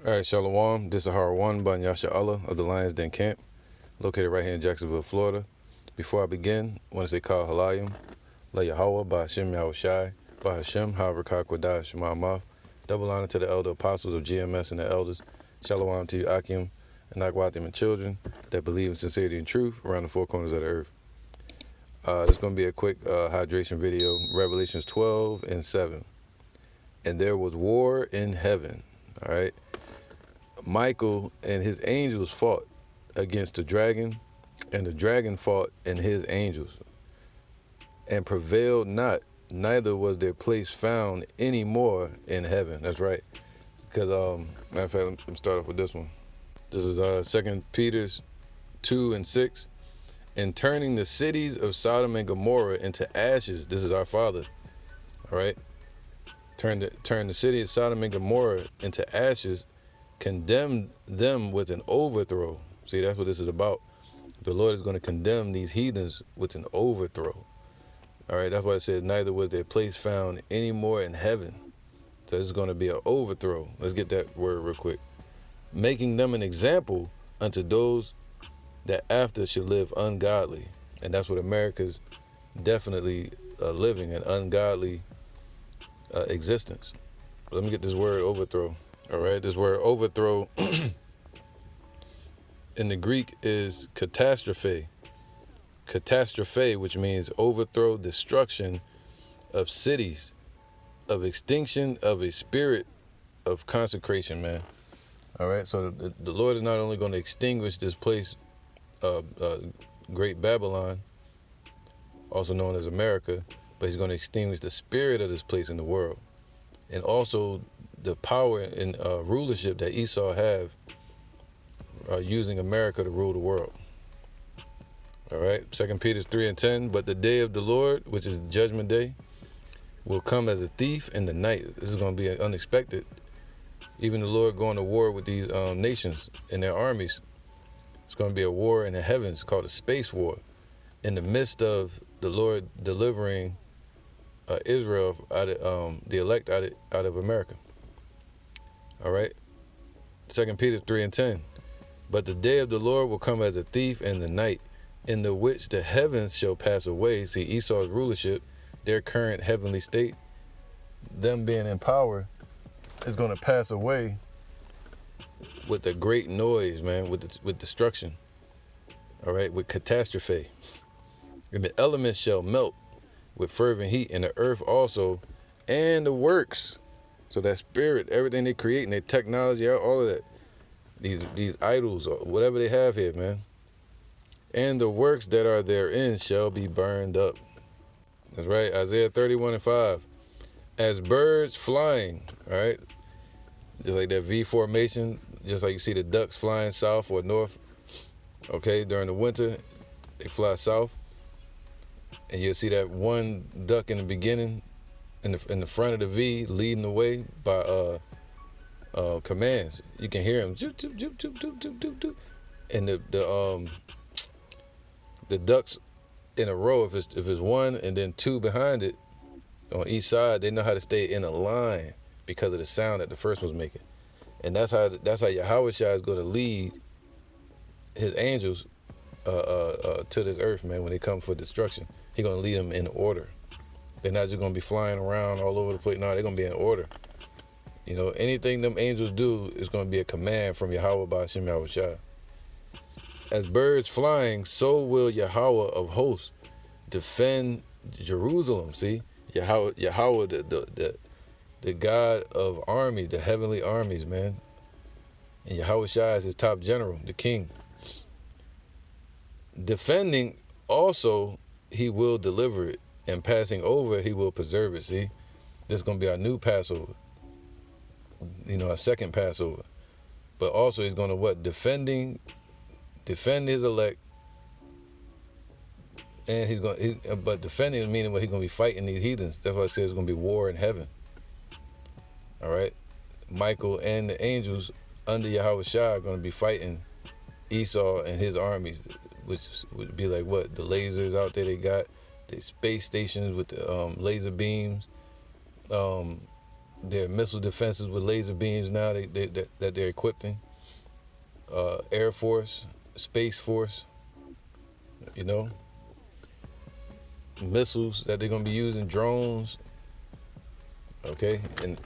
All right, Shalom. This is Har One by Yasha Allah of the Lions Den Camp, located right here in Jacksonville, Florida. Before I begin, I want to say Kal Halayim, La Yahweh, Ba Hashem Yahweh Shai, Ba Hashem, Harakah Kodah Shema Maf. Double honor to the elder apostles of GMS and the elders. Shalom to you, Akim, and Akwatim and children that believe in sincerity and truth around the four corners of the earth. This is going to be a quick hydration video, Revelations 12 and 7. And there was war in heaven, all right? Michael and his angels fought against the dragon, and the dragon fought and his angels, and prevailed not, neither was their place found any more in heaven. That's right. Because, matter of fact, let me start off with this one. This is 2 Peter 2 and 6. And turning the cities of Sodom and Gomorrah into ashes, this is our Father, all right? Turn the city of Sodom and Gomorrah into ashes, condemn them with an overthrow. See, that's what this is about. The Lord is going to condemn these heathens with an overthrow. All right, that's why it says, neither was their place found any more in heaven. So this is going to be an overthrow. Let's get that word real quick. Making them an example unto those that after should live ungodly. And that's what America's definitely living, an ungodly existence. Let me get this word overthrow. All right, this word overthrow in the Greek is catastrophe. Catastrophe, which means overthrow, destruction of cities, of extinction of a spirit of consecration, man. All right, so the Lord is not only going to extinguish this place, Great Babylon, also known as America, but he's going to extinguish the spirit of this place in the world. And also the power and rulership that Esau have using America to rule the world. All right, 2 Peter 3 and 10, but the day of the Lord, which is Judgment Day, will come as a thief in the night. This is going to be unexpected. Even the Lord going to war with these nations and their armies. It's going to be a war in the heavens called a space war, in the midst of the Lord delivering Israel out of the elect out of America. All right, 2 Peter 3 and 10. But the day of the Lord will come as a thief in the night, in the which the heavens shall pass away. See, Esau's rulership, their current heavenly state, them being in power, is going to pass away with a great noise, man, with destruction. All right, with catastrophe. And the elements shall melt with fervent heat, and the earth also, and the works. So that spirit, everything they create and their technology, all of that, these idols, or whatever they have here, man. And the works that are therein shall be burned up. That's right, Isaiah 31 and 5. As birds flying, all right, just like that V formation, just like you see the ducks flying south or north, okay, during the winter, they fly south. And you'll see that one duck in the beginning, in the front of the V, leading the way by commands. You can hear him, joop, joop, joop, joop, joop, joop, joop, joop. And the ducks in a row, if it's one and then two behind it on each side, they know how to stay in a line because of the sound that the first one's making. And that's how Yahweh Shai is going to lead his angels to this earth, man, when they come for destruction. He's going to lead them in order. They're not just going to be flying around all over the place. No, they're going to be in order. You know, anything them angels do is going to be a command from Yahweh by Hashem Yahweh Shai. As birds flying, so will Yahweh of hosts defend Jerusalem. See, Yahweh, the God of armies, the heavenly armies, man. And Yahweh Shai is his top general, the king. Defending also, he will deliver it, and passing over, he will preserve it. See, this is going to be our new Passover. You know, our second Passover. But also, he's going to what? Defend his elect. And but defending meaning what he's going to be fighting these heathens. That's why it says it's going to be war in heaven. All right. Michael and the angels under Yahweh Shai are going to be fighting Esau and his armies, which would be like what? The lasers out there they got, the space stations with the laser beams, their missile defenses with laser beams now that they're equipping. Air Force, Space Force, you know, missiles that they're gonna be using, drones, okay, and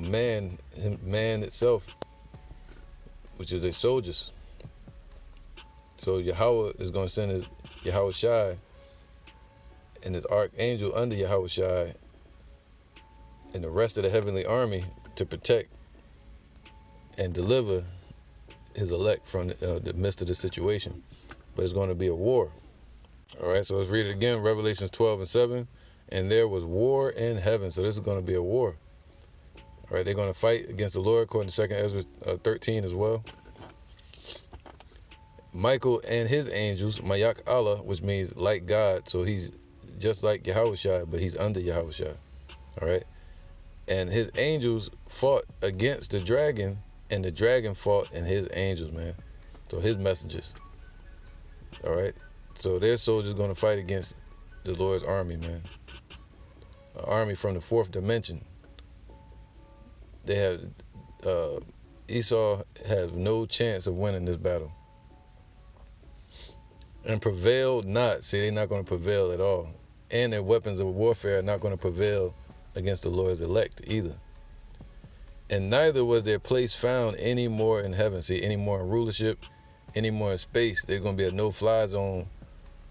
man itself, which is their soldiers. So Yahweh is gonna send his Yahweh Shai and his archangel under Yahweh Shai and the rest of the heavenly army to protect and deliver his elect from the midst of the situation. But it's going to be a war. All right, so let's read it again. Revelations 12:7. And there was war in heaven. So this is going to be a war. All right, they're going to fight against the Lord, according to 2 Ezra 13 as well. Michael and his angels, Mayak Allah, which means like God. So he's just like Yahushua, but he's under Yahushua. All right. And his angels fought against the dragon, and the dragon fought and his angels, man. So his messengers. All right. So their soldiers going to fight against the Lord's army, man. An army from the fourth dimension. They have Esau has no chance of winning this battle. And prevailed not. See, they're not going to prevail at all. And their weapons of warfare are not going to prevail against the Lord's elect either. And neither was their place found any more in heaven. See, any more in rulership, any more in space. There's going to be a no-fly zone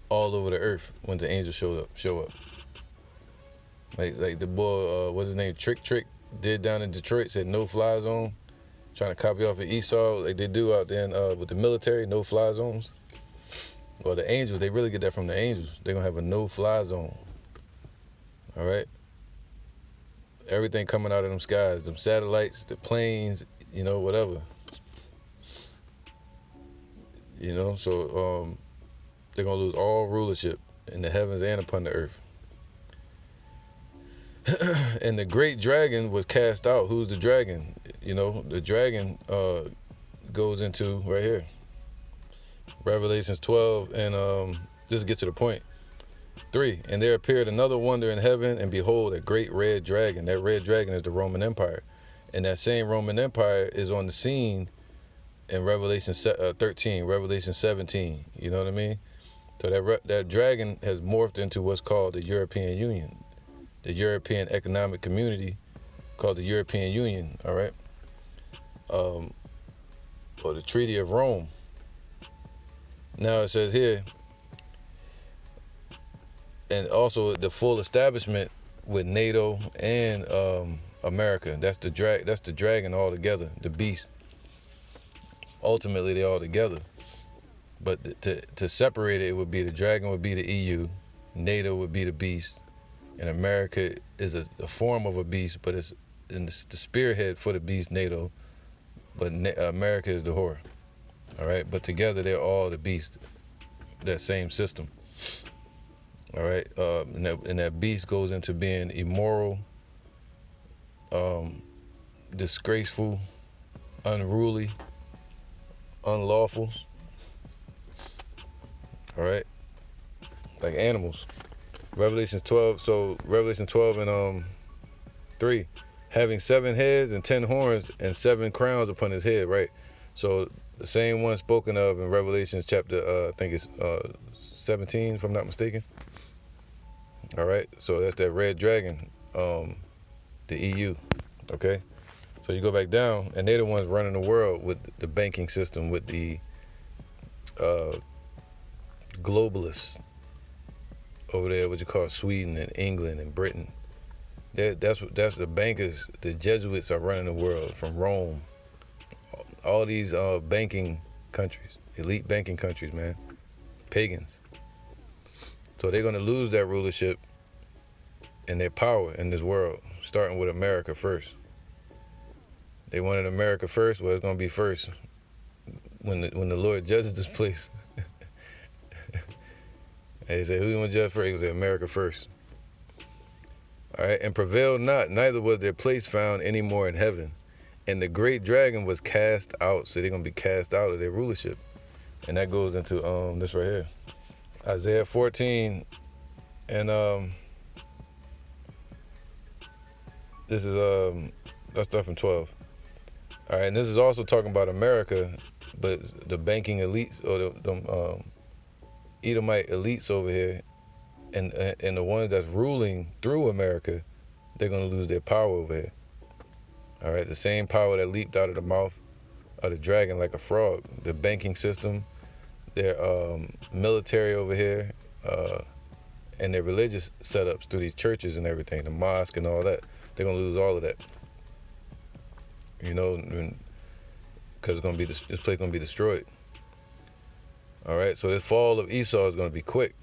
all over the earth when the angels show up. Like the boy, what's his name, Trick did down in Detroit, said no-fly zone. Trying to copy off of Esau like they do out there with the military, no-fly zones. Well, the angels, they really get that from the angels. They're going to have a no-fly zone. All right? Everything coming out of them skies, them satellites, the planes, whatever. So they're going to lose all rulership in the heavens and upon the earth. And the great dragon was cast out. Who's the dragon? The dragon goes into right here. Revelations 12, and just to get to the point. 3, and there appeared another wonder in heaven, and behold, a great red dragon. That red dragon is the Roman Empire. And that same Roman Empire is on the scene in Revelation 13, Revelation 17. You know what I mean? So that dragon has morphed into what's called the European Union, the European Economic Community, called the European Union, all right? Or the Treaty of Rome. Now it says here, and also the full establishment with NATO and America. That's the dragon all together, the beast. Ultimately, they're all together. But to separate it, it would be the dragon would be the EU, NATO would be the beast, and America is a form of a beast, but it's in the spearhead for the beast, NATO. But America is the whore. All right, but together they're all the beast, that same system. All right, and that beast goes into being immoral, disgraceful, unruly, unlawful. All right, like animals. Revelation 12. So Revelation 12 and 3, having 7 heads and 10 horns and 7 crowns upon his head. Right, so the same one spoken of in Revelation chapter, I think it's 17, if I'm not mistaken. All right, so that's that red dragon, the EU, okay? So you go back down, and they're the ones running the world with the banking system, with the globalists over there, what you call Sweden and England and Britain. That's the bankers, the Jesuits are running the world from Rome. All these banking countries, elite banking countries, man, pagans. So they're going to lose that rulership and their power in this world, starting with America first. They wanted America first. Well, it's going to be first when the Lord judges this place. They say, who you want to judge first? He would say, America first. All right, and prevailed not, neither was their place found any more in heaven. And the great dragon was cast out. So they're going to be cast out of their rulership. And that goes into this right here. Isaiah 14 and This is let's start from 12. All right, and this is also talking about America, but the banking elites or the Edomite elites over here, and the ones that's ruling through America, they're gonna lose their power over here. All right, the same power that leaped out of the mouth of the dragon like a frog. The banking system, their military over here, and their religious setups through these churches and everything, the mosque and all that. They're gonna lose all of that. You know, because this place gonna be destroyed. All right, so this fall of Esau is gonna be quick.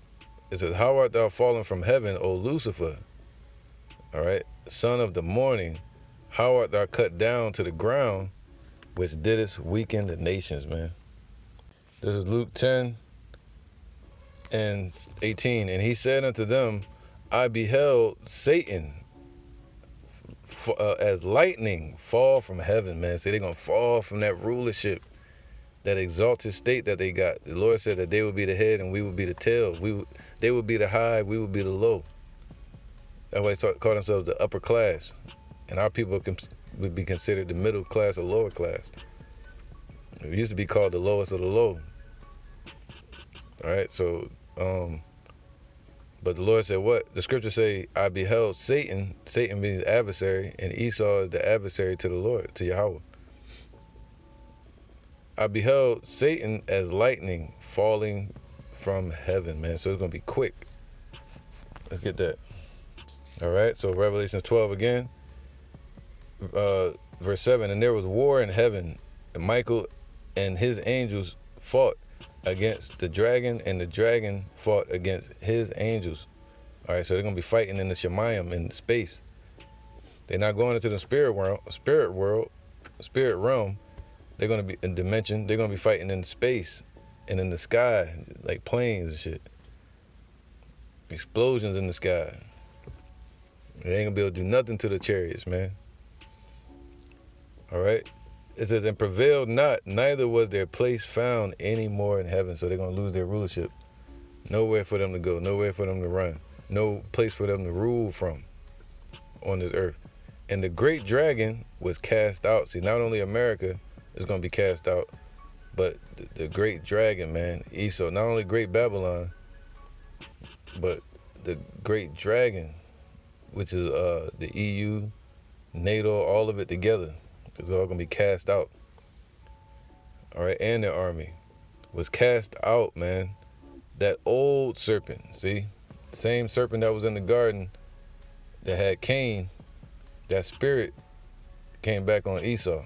It says, "How art thou fallen from heaven, O Lucifer? All right, son of the morning. How art thou cut down to the ground, which didst weaken the nations," man. This is Luke 10 and 18. And he said unto them, "I beheld Satan as lightning fall from heaven," man. See, they're going to fall from that rulership, that exalted state that they got. The Lord said that they would be the head and we would be the tail. They would be the high, we would be the low. That's why they call themselves the upper class. And our people would be considered the middle class or lower class. It used to be called the lowest of the low. All right, so, but the Lord said what? The scriptures say, "I beheld Satan." Satan means adversary, and Esau is the adversary to the Lord, to Yahweh. "I beheld Satan as lightning falling from heaven," man. So it's going to be quick. Let's get that. All right, so Revelation 12 again. Verse 7, "And there was war in heaven, and Michael and his angels fought against the dragon, and the dragon fought against his angels." All right, so they're going to be fighting in the Shemayim, in space. They're not going into the spirit realm. They're going to be in dimension. They're going to be fighting in space and in the sky, like planes and shit. Explosions in the sky. They ain't going to be able to do nothing to the chariots, man. All right. It says, "And prevailed not, neither was their place found any more in heaven." So they're going to lose their rulership. Nowhere for them to go, nowhere for them to run, no place for them to rule from on this earth. "And the great dragon was cast out." See, not only America is going to be cast out, but the great dragon, man, Esau, not only great Babylon, but the great dragon, which is the EU, NATO, all of it together. It's all going to be cast out. All right, and their army was cast out, man. That old serpent, see? Same serpent that was in the garden that had Cain, that spirit came back on Esau.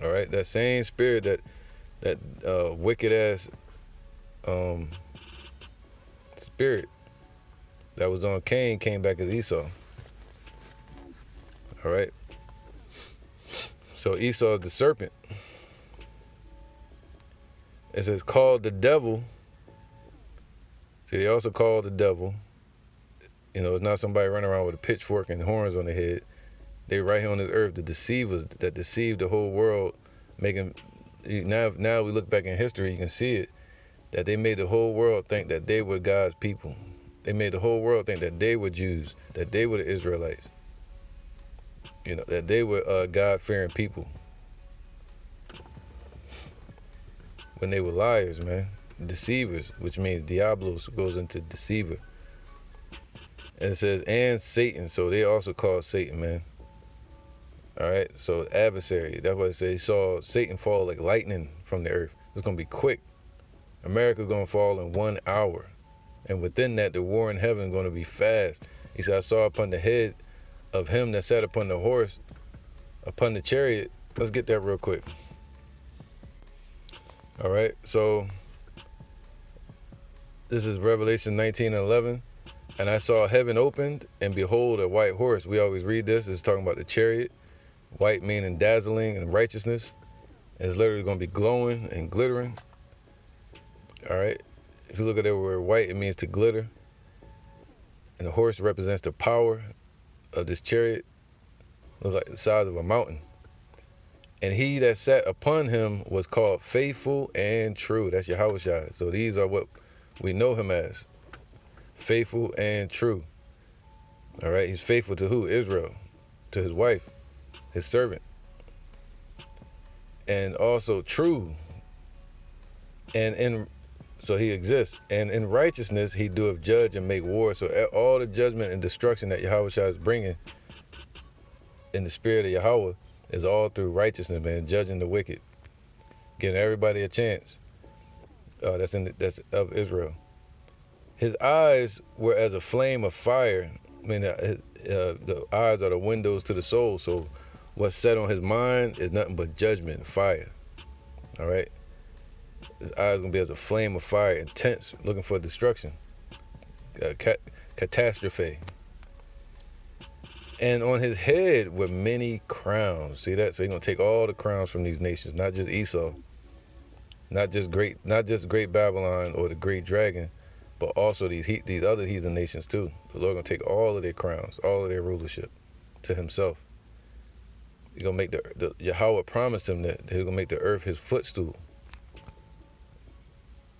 All right, that same spirit, that wicked-ass spirit that was on Cain came back as Esau. All right. So Esau is the serpent. It says, "Called the devil." See, they also call the devil. You know, it's not somebody running around with a pitchfork and horns on their head. They right here on this earth, the deceivers that deceived the whole world, making now we look back in history, you can see it, that they made the whole world think that they were God's people. They made the whole world think that they were Jews, that they were the Israelites. You know, that they were God-fearing people. When they were liars, man. Deceivers, which means diablos goes into deceiver. And it says, "And Satan." So they also call Satan, man. All right, so adversary. That's why it says he saw Satan fall like lightning from the earth. It's going to be quick. America's going to fall in 1 hour. And within that, the war in heaven is going to be fast. He said, "I saw upon the head of him that sat upon the horse, upon the chariot." Let's get that real quick. All right, so this is Revelation 19:11. "And I saw heaven opened, and behold, a white horse." We always read this. It's talking about the chariot. White meaning dazzling and righteousness. It's literally going to be glowing and glittering. All right. If you look at that word white, it means to glitter. And the horse represents the power of this chariot. Looks like the size of a mountain. "And he that sat upon him was called Faithful and True." That's Yahushua. So these are what we know him as. Faithful and true. All right, he's faithful to who? Israel, to his wife, his servant, and also true. And in so he exists, and in righteousness he doeth judge and make war. So all the judgment and destruction that Yahweh Shai is bringing in the spirit of Yahweh is all through righteousness, man, judging the wicked, giving everybody a chance. That's of Israel. His eyes were as a flame of fire. I mean, the eyes are the windows to the soul. So what's set on his mind is nothing but judgment, fire. All right? His eyes going to be as a flame of fire, intense, looking for destruction, catastrophe. And on his head were many crowns. See that? So he's going to take all the crowns from these nations, not just Esau, not just great Babylon or the great dragon, but also these other heathen nations too. The Lord gonna take all of their crowns, all of their rulership to himself. He's gonna make the Yahweh promised him that he's gonna make the earth his footstool.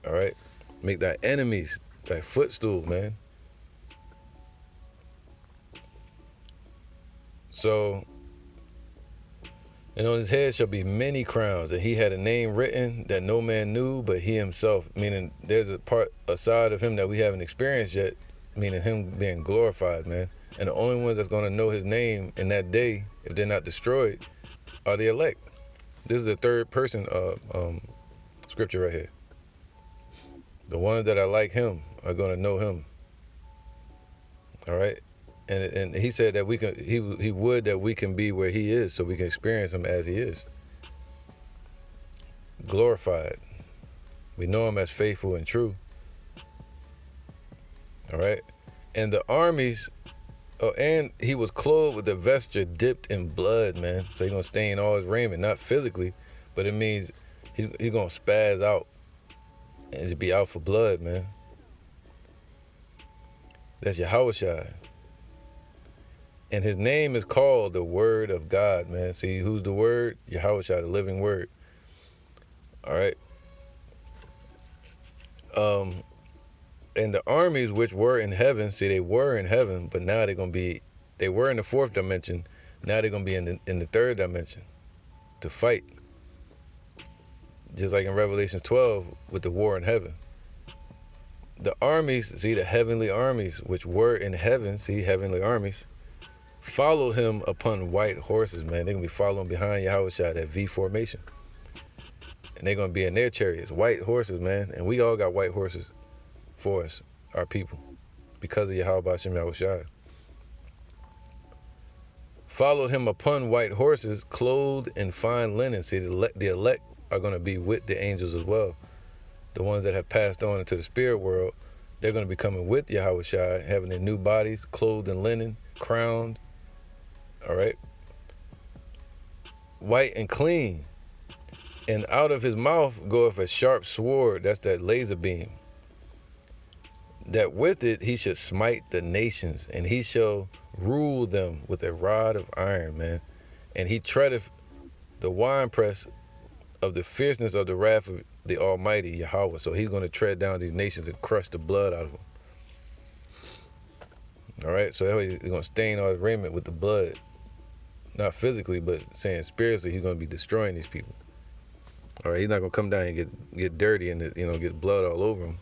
All right, make thy enemies thy footstool, man. So, and on his head shall be many crowns, and he had a name written that no man knew but he himself. Meaning there's a side of him that we haven't experienced yet, meaning him being glorified, man. And the only ones that's going to know his name in that day, if they're not destroyed, are the elect. This is the third person scripture right here. The ones that are like him are going to know him. All right? And he said that we can. He would that we can be where he is, so we can experience him as he is, glorified. We know him as faithful and true. All right, and the armies. Oh, and he was clothed with a vesture dipped in blood, man. So he's gonna stain all his raiment, not physically, but it means he's gonna spaz out and just be out for blood, man. That's Yahweh Shai. And his name is called the Word of God, man. See, who's the Word? Yahweh Shai, the living Word. All right. And the armies which were in heaven, see, they were in heaven, but now they were in the fourth dimension. Now they're going to be in the third dimension to fight. Just like in Revelation 12 with the war in heaven. The armies, see, the heavenly armies which were in heaven, see, heavenly armies, followed him upon white horses, man. They're going to be following behind Yahweh Shai, that V formation. And they're going to be in their chariots, white horses, man. And we all got white horses for us, our people, because of Yahweh Bashem Yahweh Shai. Followed him upon white horses, clothed in fine linen. See, the elect are going to be with the angels as well. The ones that have passed on into the spirit world, they're going to be coming with Yahweh Shai, having their new bodies, clothed in linen, crowned. All right, white and clean, and out of his mouth goeth a sharp sword. That's that laser beam. That with it he should smite the nations, and he shall rule them with a rod of iron, man. And he treadeth the winepress of the fierceness of the wrath of the Almighty Yahweh. So he's going to tread down these nations and crush the blood out of them. All right, so that way he's going to stain all his raiment with the blood. Not physically, but saying spiritually, he's going to be destroying these people. All right, he's not going to come down and get dirty and get blood all over him.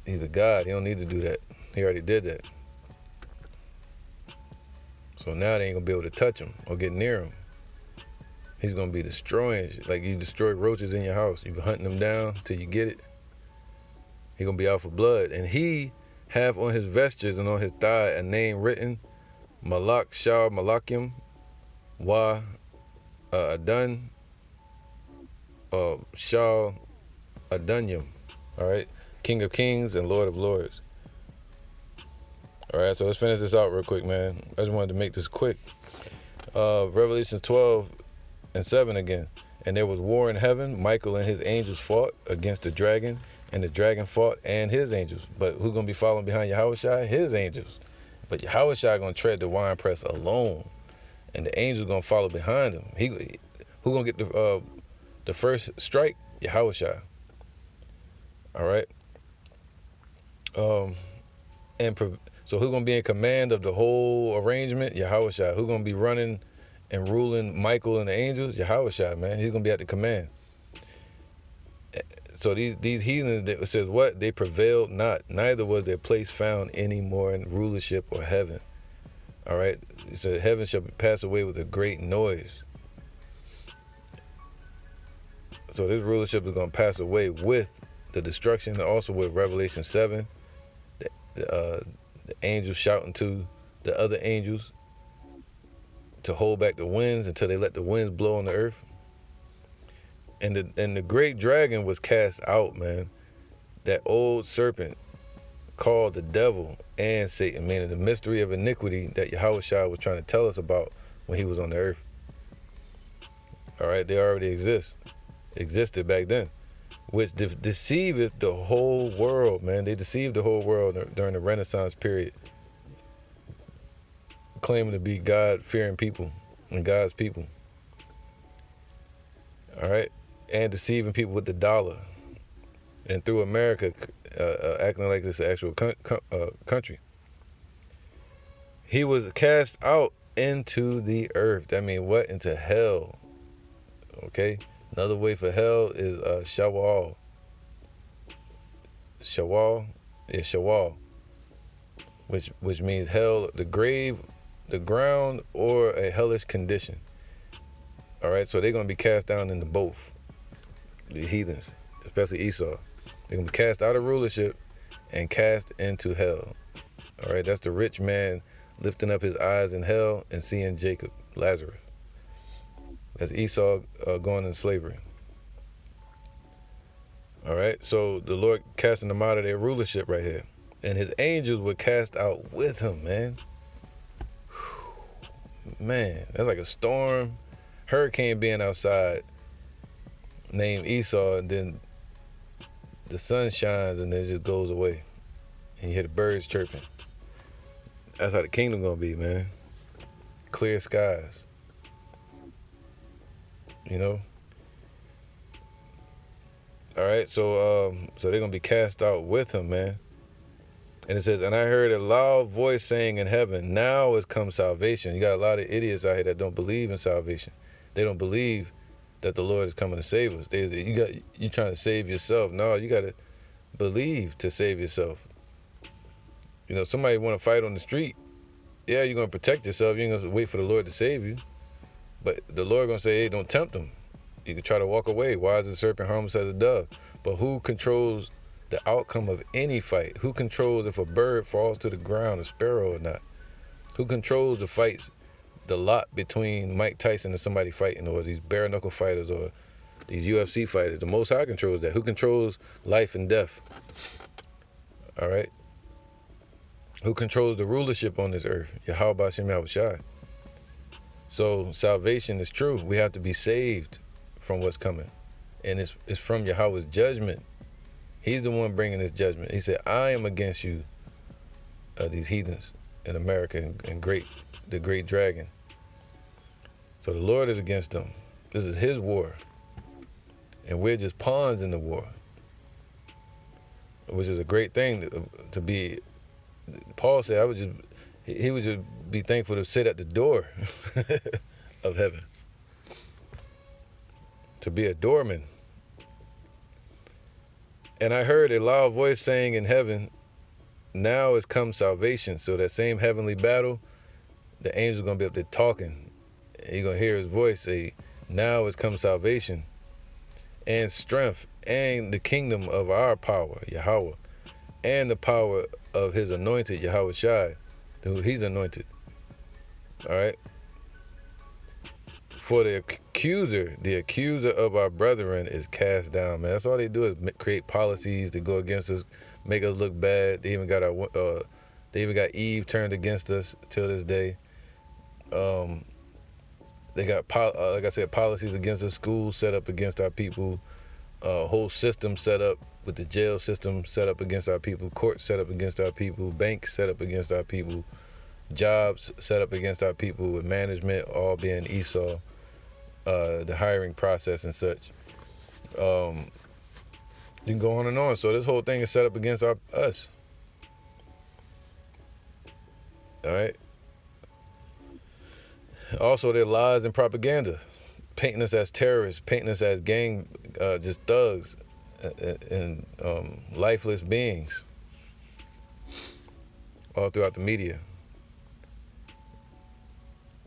He's a God. He don't need to do that. He already did that. So now they ain't going to be able to touch him or get near him. He's going to be destroying, like you destroy roaches in your house. You be hunting them down till you get it. He's going to be out for blood. And he have on his vestures and on his thigh a name written, Malak Shal Malakim Wa Adun Shal Adunyam. All right, King of Kings and Lord of Lords. All right, so let's finish this out real quick, man. I just wanted to make this quick. Revelation 12:7 again. And there was war in heaven. Michael and his angels fought against the dragon, and the dragon fought and his angels. But who's going to be following behind Yahweh Shai? His angels. But Yahweh Shai going to tread the winepress alone, and the angels going to follow behind him. Who going to get the first strike? Yahweh Shai. All right. So who's gonna be in command of the whole arrangement? Yahushua. Who's gonna be running and ruling Michael and the angels? Yahushua, man. He's gonna be at the command. So these heathens, it says what? They prevailed not, neither was their place found any more in rulership or heaven. All right. It said heaven shall pass away with a great noise. So this rulership is gonna pass away with the destruction, and also with Revelation 7, the angels shouting to the other angels to hold back the winds until they let the winds blow on the earth. And the great dragon was cast out, man. That old serpent called the devil and Satan, meaning the mystery of iniquity that Yahushua was trying to tell us about when he was on the earth. All right, they already existed back then, which deceiveth the whole world, man. They deceived the whole world during the Renaissance period, claiming to be God-fearing people and God's people. All right, and deceiving people with the dollar, and through America, acting like it's an actual country. He was cast out into the earth. That means what? Into hell. Okay. Another way for hell is Shawal. Shawal, which means hell, the grave, the ground, or a hellish condition. All right, so they're gonna be cast down into both. These heathens, especially Esau, they're gonna be cast out of rulership and cast into hell. All right, that's the rich man lifting up his eyes in hell and seeing Jacob, Lazarus. That's Esau going into slavery. All right, so the Lord casting them out of their rulership right here. And his angels were cast out with him, man. Man, that's like a storm, hurricane being outside, named Esau, and then the sun shines and then it just goes away. And you hear the birds chirping. That's how the kingdom gonna be, man. Clear skies. You know? All right, so they're gonna be cast out with him, man. And it says, and I heard a loud voice saying in heaven, now has come salvation. You got a lot of idiots out here that don't believe in salvation. They don't believe that the Lord is coming to save us. You trying to save yourself. No, you gotta believe to save yourself. You know, somebody want to fight on the street. Yeah, you're gonna protect yourself. You ain't gonna wait for the Lord to save you. But the Lord gonna say, hey, don't tempt them. You can try to walk away. Why is the serpent harmless as a dove? But who controls the outcome of any fight? Who controls if a bird falls to the ground, a sparrow or not? Who controls the fights, the lot between Mike Tyson and somebody fighting, or these bare knuckle fighters, or these UFC fighters? The Most High controls that. Who controls life and death? All right. Who controls the rulership on this earth? Yahweh B'Shem Yahushai. So salvation is true. We have to be saved from what's coming. And it's from Yahweh's judgment. He's the one bringing this judgment. He said, I am against you, these heathens in America, and the great dragon. So the Lord is against them. This is his war. And we're just pawns in the war, which is a great thing to be. Paul said, he would just be thankful to sit at the door of heaven, to be a doorman. And I heard a loud voice saying in heaven, now has come salvation. So that same heavenly battle, the angel's going to be up there talking. And you're going to hear his voice say, now has come salvation and strength and the kingdom of our power, Yahweh, and the power of his anointed, Yahweh Shai, who he's anointed. All right. For the accuser of our brethren is cast down, man. That's all they do is create policies to go against us, make us look bad. They even got Eve turned against us till this day. They got, like I said, policies against the schools set up against our people. Whole system set up with the jail system set up against our people. Courts set up against our people. Banks set up against our people. Jobs set up against our people, with management all being Esau. The hiring process and such. You can go on and on. So this whole thing is set up against us. All right. Also, their lies and propaganda, painting us as terrorists, painting us as gang, just thugs, and lifeless beings, all throughout the media.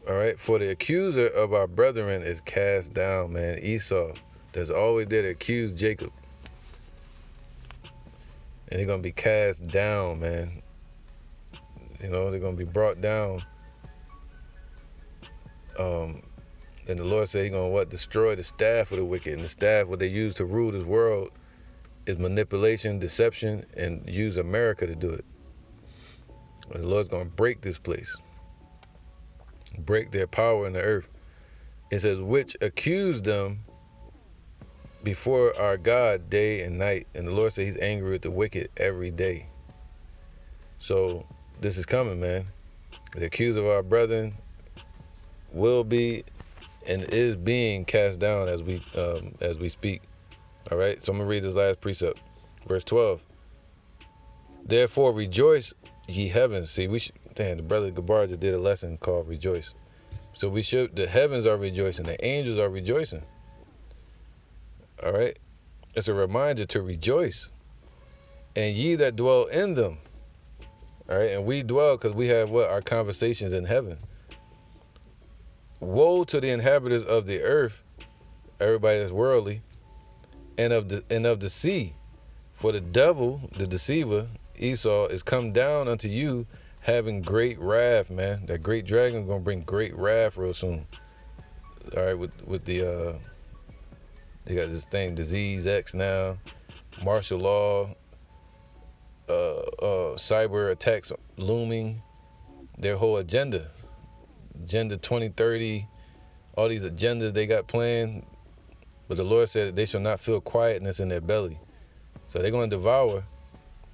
All right. For the accuser of our brethren is cast down, man. Esau, that's always there to accuse Jacob, and they're gonna be cast down, man. You know, they're gonna be brought down. And the Lord said He's gonna what? Destroy the staff of the wicked. And the staff, what they use to rule this world, is manipulation, deception, and use America to do it. And the Lord's gonna break this place, break their power in the earth. It says, which accused them before our God day and night. And the Lord said He's angry with the wicked every day. So this is coming, man. The accuser of our brethren will be and is being cast down as we speak. All right, so I'm gonna read this last precept, verse 12. Therefore rejoice, ye heavens. See, the brother Gabar just did a lesson called rejoice. So the heavens are rejoicing, the angels are rejoicing. All right, it's a reminder to rejoice, and ye that dwell in them. All right, and we dwell because we have our conversations in heaven. Woe to the inhabitants of the earth, everybody that's worldly, and of the sea, for the devil, the deceiver, Esau, is come down unto you, having great wrath, man. That great dragon is gonna bring great wrath real soon. All right, with the they got this thing, Disease X now, martial law, cyber attacks looming. Their whole agenda 2030, all these agendas they got planned. But the Lord said that they shall not feel quietness in their belly. So they're going to devour,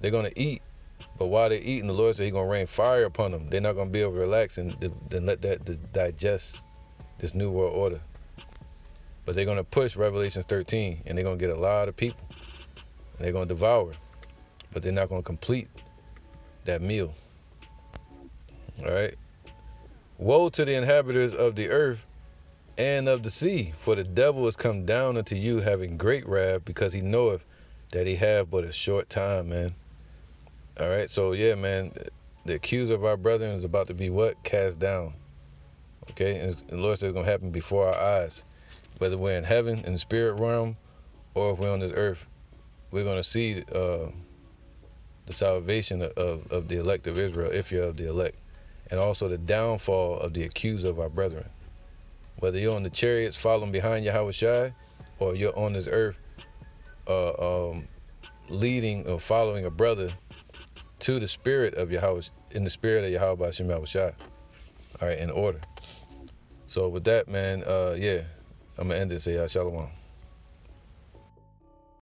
they're going to eat. But while they're eating, the Lord said He's going to rain fire upon them. They're not going to be able to relax and then let that digest this new world order. But they're going to push Revelation 13, and they're going to get a lot of people. And they're going to devour. But they're not going to complete that meal. All right? Woe to the inhabitants of the earth and of the sea, for the devil is come down unto you, having great wrath, because he knoweth that he have but a short time, man. All right, so yeah, man, the accuser of our brethren is about to be what? Cast down. Okay, and the Lord says it's going to happen before our eyes. Whether we're in heaven, in the spirit realm, or if we're on this earth, we're going to see the salvation of the elect of Israel, if you're of the elect, and also the downfall of the accuser of our brethren. Whether you're on the chariots following behind Yahushua, or you're on this earth leading or following a brother to the spirit of Yahweh, in the spirit of Yahweh Hashem Yahushua. All right, in order. So with that, man, yeah, I'm going to end it. Say, Shalom.